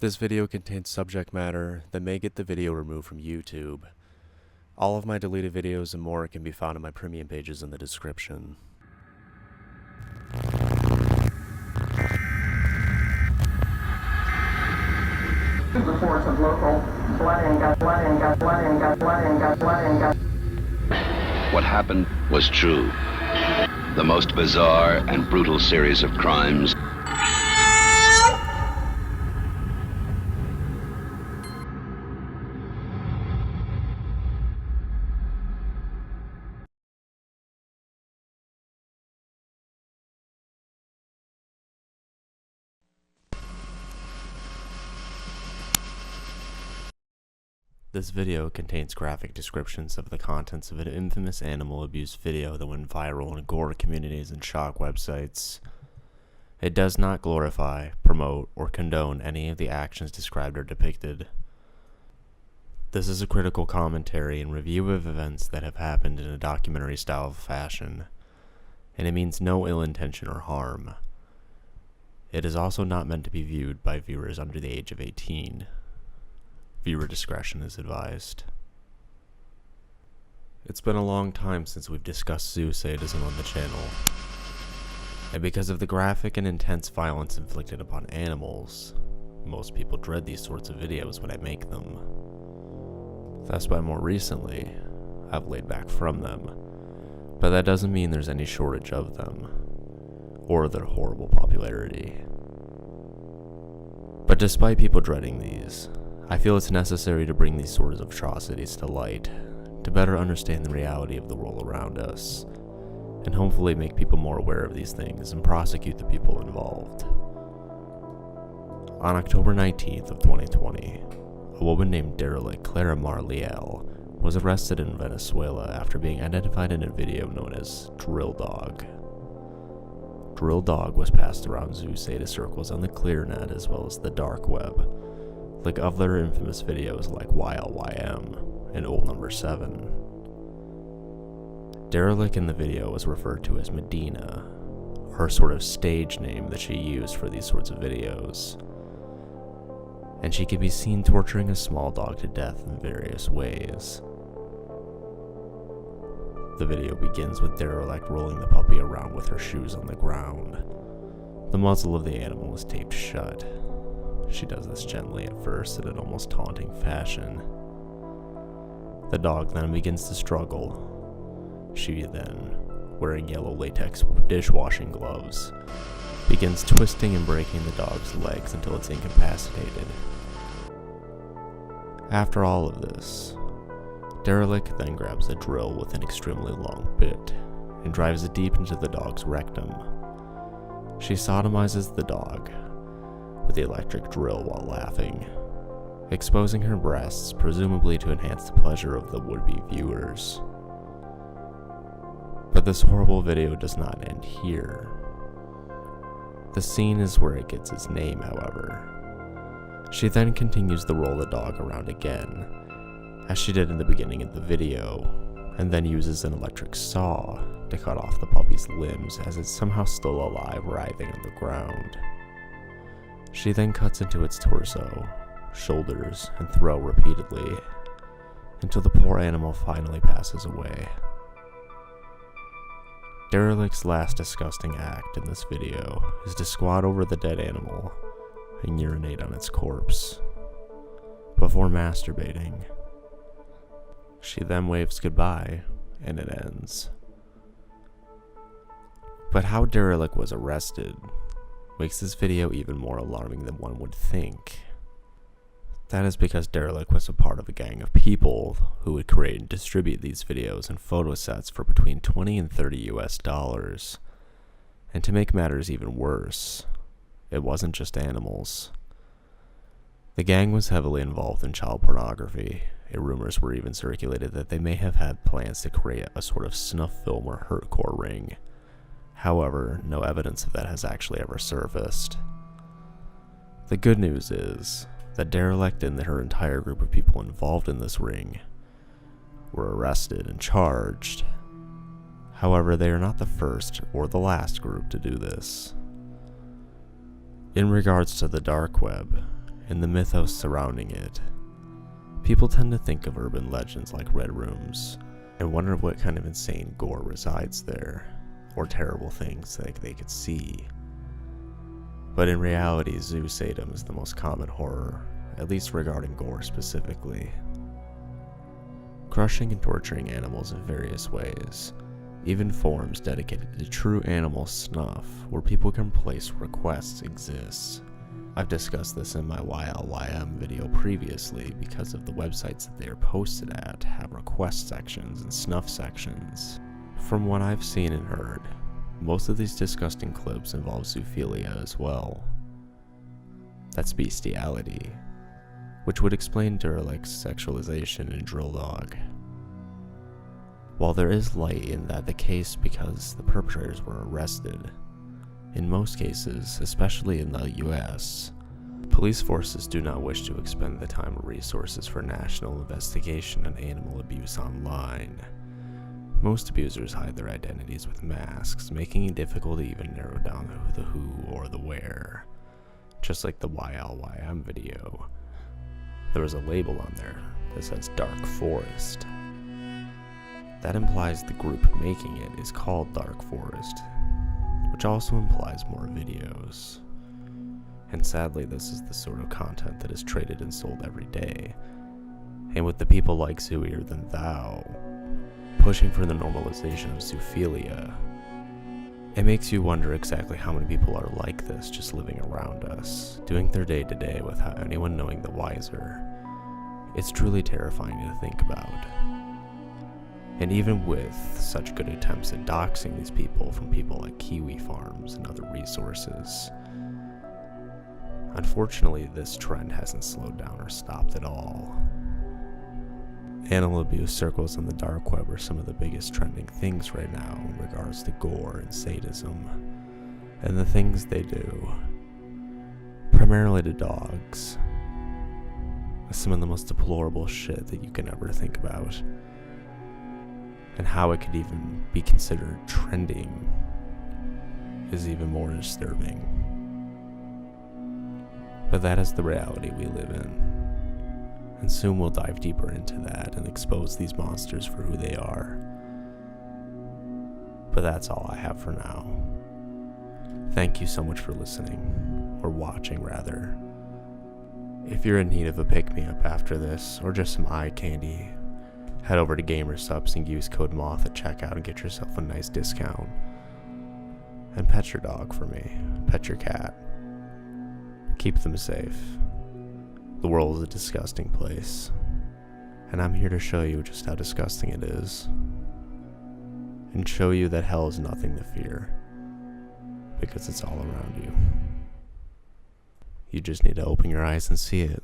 This video contains subject matter that may get the video removed from YouTube. All of my deleted videos and more can be found on my premium pages in the description. Reports of local flooding. What happened was true. The most bizarre and brutal series of crimes This video contains graphic descriptions of the contents of an infamous animal abuse video that went viral in gore communities and shock websites. It does not glorify, promote, or condone any of the actions described or depicted. This is a critical commentary and review of events that have happened in a documentary-style fashion, and it means no ill intention or harm. It is also not meant to be viewed by viewers under the age of 18. Viewer discretion is advised. It's been a long time since we've discussed zoo sadism on the channel, and because of the graphic and intense violence inflicted upon animals, most people dread these sorts of videos when I make them. That's why more recently, I've laid back from them, but that doesn't mean there's any shortage of them, or their horrible popularity. But despite people dreading these, I feel it's necessary to bring these sorts of atrocities to light, to better understand the reality of the world around us, and hopefully make people more aware of these things and prosecute the people involved. On October 19th of 2020, a woman named Derelict Clara Marliel was arrested in Venezuela after being identified in a video known as Drill Dog. Drill Dog was passed around zoo sadist circles on the ClearNet as well as the dark web, like other infamous videos like YLYM and Old Number 7. Derelict in the video was referred to as Medina, her sort of stage name that she used for these sorts of videos, and she can be seen torturing a small dog to death in various ways. The video begins with Derelict rolling the puppy around with her shoes on the ground. The muzzle of the animal is taped shut. She does this gently at first in an almost taunting fashion. The dog then begins to struggle. She then, wearing yellow latex dishwashing gloves, begins twisting and breaking the dog's legs until it's incapacitated. After all of this, Derelict then grabs a drill with an extremely long bit and drives it deep into the dog's rectum. She sodomizes the dog with the electric drill while laughing, exposing her breasts, presumably to enhance the pleasure of the would-be viewers. But this horrible video does not end here. The scene is where it gets its name, however. She then continues to roll the dog around again, as she did in the beginning of the video, and then uses an electric saw to cut off the puppy's limbs as it's somehow still alive, writhing on the ground. She then cuts into its torso, shoulders, and throat repeatedly, until the poor animal finally passes away. Derelict's last disgusting act in this video is to squat over the dead animal and urinate on its corpse, before masturbating. She then waves goodbye, and it ends. But how Derelict was arrested makes this video even more alarming than one would think. That is because Derelict was a part of a gang of people who would create and distribute these videos and photo sets for between $20 and $30 US. And to make matters even worse, it wasn't just animals. The gang was heavily involved in child pornography, and rumors were even circulated that they may have had plans to create a sort of snuff film or hardcore ring. However, no evidence of that has actually ever surfaced. The good news is that Derelict and her entire group of people involved in this ring were arrested and charged. However, they are not the first or the last group to do this. In regards to the dark web, and the mythos surrounding it. People tend to think of urban legends like red rooms and wonder what kind of insane gore resides there, or terrible things that they could see. But in reality, zoo sadism is the most common horror, at least regarding gore specifically. Crushing and torturing animals in various ways, even forums dedicated to true animal snuff where people can place requests exists. I've discussed this in my YLYM video previously because of the websites that they are posted at have request sections and snuff sections. From what I've seen and heard, most of these disgusting clips involve zoophilia as well. That's bestiality, which would explain Derelict's sexualization in Drill Dog. While there is light in that the case because the perpetrators were arrested, in most cases, especially in the US, police forces do not wish to expend the time or resources for national investigation on animal abuse online. Most abusers hide their identities with masks, making it difficult to even narrow down the who or the where. Just like the YLYM video, there was a label on there that says Dark Forest. That implies the group making it is called Dark Forest, which also implies more videos. And sadly, this is the sort of content that is traded and sold every day. And with the people like Zooier Than Thou pushing for the normalization of zoophilia, it makes you wonder exactly how many people are like this just living around us, doing their day to day without anyone knowing the wiser. It's truly terrifying to think about. And even with such good attempts at doxing these people from people like Kiwi Farms and other resources, unfortunately this trend hasn't slowed down or stopped at all. Animal abuse circles on the dark web are some of the biggest trending things right now in regards to gore and sadism, and the things they do, primarily to dogs, is some of the most deplorable shit that you can ever think about. And how it could even be considered trending is even more disturbing. But that is the reality we live in. And soon we'll dive deeper into that and expose these monsters for who they are. But that's all I have for now. Thank you so much for listening, or watching rather. If you're in need of a pick-me-up after this, or just some eye candy, head over to GamerSupps and use code MOTH at checkout and get yourself a nice discount. And pet your dog for me. Pet your cat. Keep them safe. The world is a disgusting place, and I'm here to show you just how disgusting it is, and show you that hell is nothing to fear, because it's all around you. You just need to open your eyes and see it.